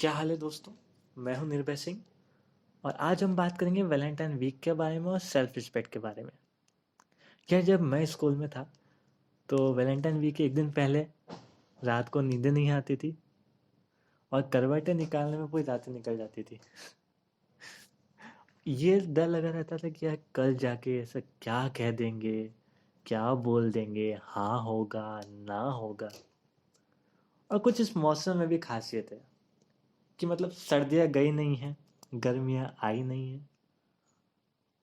क्या हाल है दोस्तों। मैं हूं निर्भय सिंह और आज हम बात करेंगे वैलेंटाइन वीक के बारे में और सेल्फ रिस्पेक्ट के बारे में। क्या जब मैं स्कूल में था तो वैलेंटाइन वीक के एक दिन पहले रात को नींदें नहीं आती थी और करवटें निकालने में पूरी रातें निकल जाती थी। ये डर लगा रहता था कि यार कल जाके ऐसा क्या कह देंगे, क्या बोल देंगे, हाँ होगा ना होगा। और कुछ इस मौसम में भी खासियत है कि मतलब सर्दियाँ गई नहीं हैं, गर्मियाँ आई नहीं हैं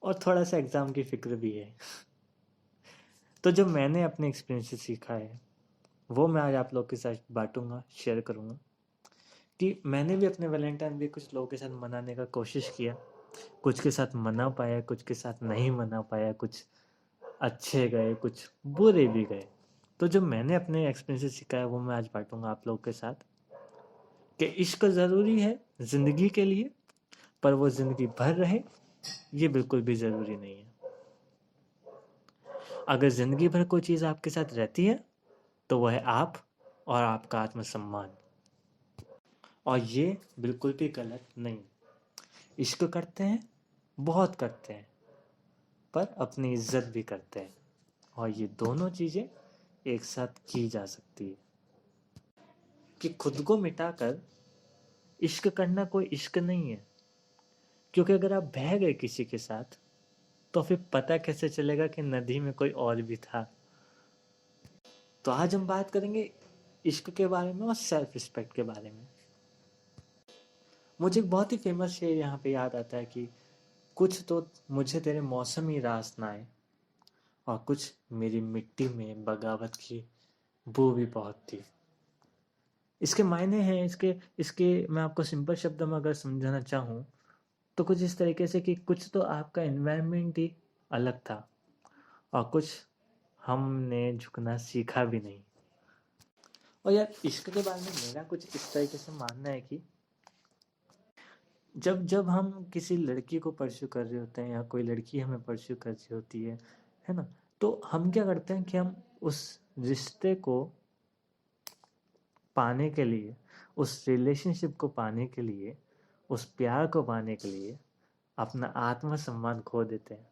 और थोड़ा सा एग्ज़ाम की फ़िक्र भी है। तो जो मैंने अपने एक्सपीरियंस से सीखा है वो मैं आज आप लोग के साथ बांटूंगा, शेयर करूंगा कि मैंने भी अपने वैलेंटाइन डे कुछ लोगों के साथ मनाने का कोशिश किया। कुछ के साथ मना पाया, कुछ के साथ नहीं मना पाया, कुछ अच्छे गए, कुछ बुरे भी गए। तो जो मैंने अपने एक्सपीरियंस से सीखा है वो मैं आज बांटूंगा आप लोग के साथ कि इश्क ज़रूरी है ज़िंदगी के लिए, पर वो ज़िंदगी भर रहे ये बिल्कुल भी ज़रूरी नहीं है। अगर ज़िंदगी भर कोई चीज़ आपके साथ रहती है तो वह है आप और आपका आत्मसम्मान। और ये बिल्कुल भी गलत नहीं। इश्क करते हैं, बहुत करते हैं, पर अपनी इज्जत भी करते हैं और ये दोनों चीज़ें एक साथ की जा सकती है। कि खुद को मिटाकर इश्क करना कोई इश्क नहीं है, क्योंकि अगर आप बह गए किसी के साथ तो फिर पता कैसे चलेगा कि नदी में कोई और भी था। तो आज हम बात करेंगे इश्क के बारे में और सेल्फ रिस्पेक्ट के बारे में। मुझे एक बहुत ही फेमस शेर यहाँ पे याद आता है कि कुछ तो मुझे तेरे मौसम ही रास ना आए और कुछ मेरी मिट्टी में बगावत की बू भी बहुत थी। इसके मायने हैं, इसके इसके मैं आपको सिंपल शब्द में अगर समझाना चाहूँ तो कुछ इस तरीके से कि कुछ तो आपका एनवायरनमेंट ही अलग था और कुछ हमने झुकना सीखा भी नहीं। और यार इश्क के बारे में मेरा कुछ इस तरीके से मानना है कि जब जब हम किसी लड़की को परस्यू कर रहे होते हैं या कोई लड़की हमें परस्यू कर रही होती है ना, तो हम क्या करते हैं कि हम उस रिश्ते को पाने के लिए, उस रिलेशनशिप को पाने के लिए, उस प्यार को पाने के लिए अपना आत्मसम्मान खो देते हैं।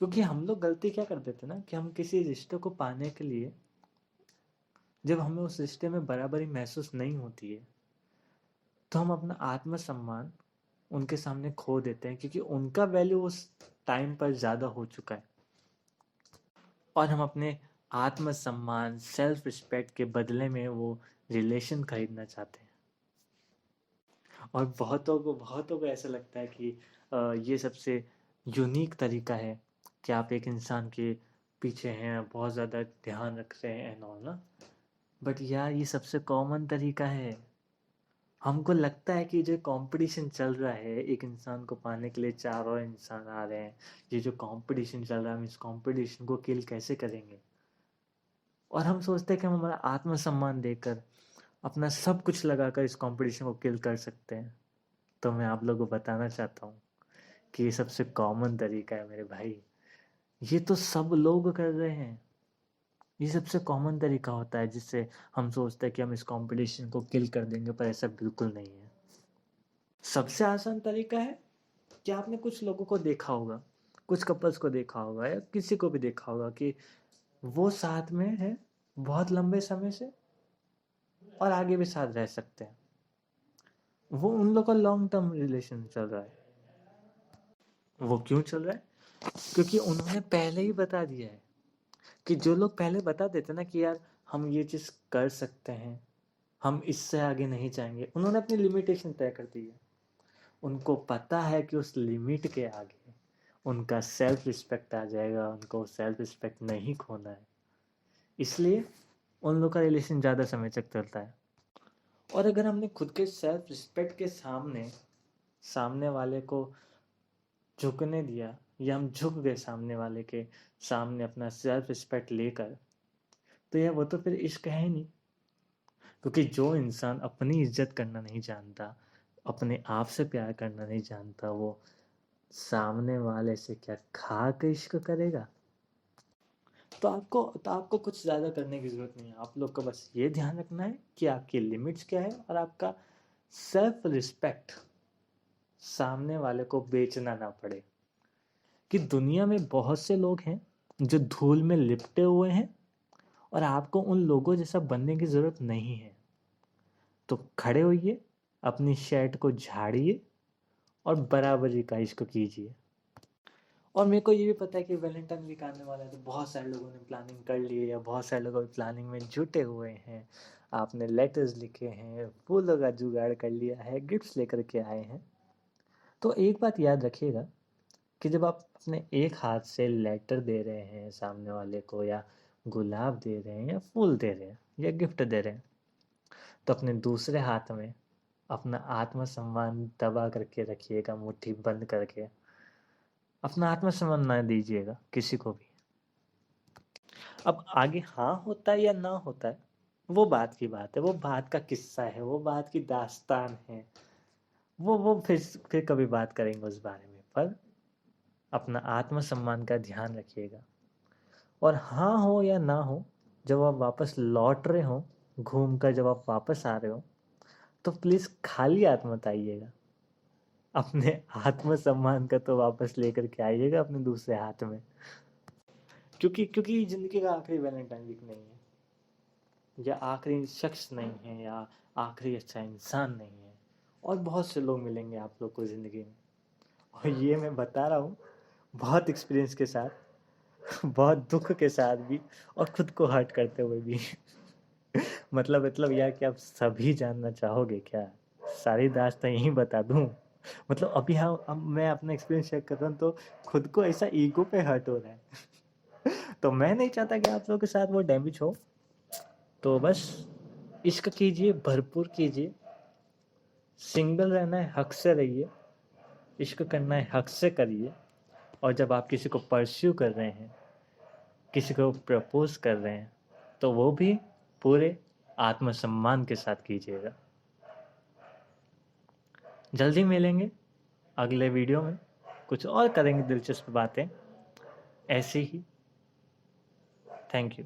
क्योंकि हम लोग गलती क्या कर देते हैं ना कि हम किसी रिश्ते को पाने के लिए, जब हमें उस रिश्ते में बराबरी महसूस नहीं होती है तो हम अपना आत्मसम्मान उनके सामने खो देते हैं, क्योंकि उनका वैल्यू उस टाइम पर ज़्यादा हो चुका है और हम अपने आत्मसम्मान, सेल्फ रिस्पेक्ट के बदले में वो रिलेशन खरीदना चाहते हैं। और बहुतों को ऐसा लगता है कि ये सबसे यूनिक तरीका है कि आप एक इंसान के पीछे हैं, बहुत ज़्यादा ध्यान रख रहे हैं एंड ऑल ना। बट यार ये सबसे कॉमन तरीका है। हमको लगता है कि जो कंपटीशन चल रहा है एक इंसान को पाने के लिए, चार और इंसान आ रहे हैं, ये जो कंपटीशन चल रहा है हम इस कंपटीशन को किल कैसे करेंगे। और हम सोचते हैं कि हम हमारा आत्मसम्मान देकर, अपना सब कुछ लगाकर इस कंपटीशन को किल कर सकते हैं। तो मैं आप लोगों को बताना चाहता हूँ कि ये सबसे कॉमन तरीका है मेरे भाई। ये तो सब लोग कर रहे हैं। ये सबसे कॉमन तरीका होता है जिससे हम सोचते हैं कि हम इस कंपटीशन को किल कर देंगे, पर ऐसा बिल्कुल नहीं है। सबसे आसान तरीका है कि आपने कुछ लोगों को देखा होगा, कुछ कपल्स को देखा होगा या किसी को भी देखा होगा कि वो साथ में है बहुत लंबे समय से और आगे भी साथ रह सकते हैं। वो उन लोग का लॉन्ग टर्म रिलेशन चल रहा है। वो क्यों चल रहा है? क्योंकि उन्होंने पहले ही बता दिया है कि जो लोग पहले बता देते ना कि यार हम ये चीज़ कर सकते हैं, हम इससे आगे नहीं जाएंगे, उन्होंने अपनी लिमिटेशन तय कर दी है। उनको पता है कि उस लिमिट के आगे उनका सेल्फ रिस्पेक्ट आ जाएगा, उनको सेल्फ रिस्पेक्ट नहीं खोना है। इसलिए उन लोग का रिलेशन ज़्यादा समय तक चलता है। और अगर हमने खुद के सेल्फ रिस्पेक्ट के सामने सामने वाले को झुकने दिया, या हम झुक गए सामने वाले के सामने अपना सेल्फ रिस्पेक्ट लेकर, तो यह वो तो फिर इश्क है ही नहीं। क्योंकि जो इंसान अपनी इज्जत करना नहीं जानता, अपने आप से प्यार करना नहीं जानता, वो सामने वाले से क्या खा के इश्क करेगा। तो आपको कुछ ज़्यादा करने की ज़रूरत नहीं है। आप लोग को बस ये ध्यान रखना है कि आपकी लिमिट्स क्या है और आपका सेल्फ रिस्पेक्ट सामने वाले को बेचना ना पड़े। कि दुनिया में बहुत से लोग हैं जो धूल में लिपटे हुए हैं और आपको उन लोगों जैसा बनने की ज़रूरत नहीं है। तो खड़े होइए, अपनी शर्ट को झाड़िए और बराबरी का इश्क कीजिए। और मेरे को ये भी पता है कि वैलेंटाइन वीक आने वाला है, तो बहुत सारे लोगों ने प्लानिंग कर ली है या बहुत सारे लोग प्लानिंग में जुटे हुए हैं। आपने लेटर्स लिखे हैं, फूलों का जुगाड़ कर लिया है, गिफ्ट्स लेकर के आए हैं। तो एक बात याद रखिएगा कि जब आप अपने एक हाथ से लेटर दे रहे हैं सामने वाले को, या गुलाब दे रहे हैं, या फूल दे रहे हैं, या गिफ्ट दे रहे हैं, तो अपने दूसरे हाथ में अपना आत्मसम्मान दबा करके रखिएगा, मुट्ठी बंद करके। अपना आत्मसम्मान ना दीजिएगा किसी को भी। अब आगे हाँ होता है या ना होता है, वो बात की बात है, वो बात का किस्सा है, वो बात की दास्तान है। वो फिर कभी बात करेंगे उस बारे में। पर अपना आत्मसम्मान का ध्यान रखिएगा। और हाँ हो या ना हो, जब आप वापस लौट रहे हो घूम कर, जब आप वापस आ रहे हो, तो प्लीज़ खाली हाथ मत आइएगा। अपने आत्मसम्मान का तो वापस लेकर के आइएगा अपने दूसरे हाथ में। क्योंकि ज़िंदगी का आखिरी वैलेंटाइन वीक नहीं है, या आखिरी शख्स नहीं है, या आखिरी अच्छा इंसान नहीं है। और बहुत से लोग मिलेंगे आप लोग को ज़िंदगी में। और ये मैं बता रहा हूँ बहुत एक्सपीरियंस के साथ, बहुत दुख के साथ भी, और खुद को हर्ट करते हुए भी। मतलब यार, क्या आप सभी जानना चाहोगे क्या? सारी दास्तां यहीं बता दूं? मतलब अभी हाँ, अब मैं अपना एक्सपीरियंस शेयर कर रहा हूँ तो खुद को ऐसा ईगो पे हर्ट हो रहा है। तो मैं नहीं चाहता कि आप लोगों के साथ वो डैमेज हो। तो बस इश्क कीजिए, भरपूर कीजिए। सिंगल रहना है, हक से रहिए। इश्क करना है, हक से करिए। और जब आप किसी को परस्यू कर रहे हैं, किसी को प्रपोज कर रहे हैं, तो वो भी पूरे आत्मसम्मान के साथ कीजिएगा। जल्दी मिलेंगे अगले वीडियो में, कुछ और करेंगे दिलचस्प बातें ऐसी ही। Thank you.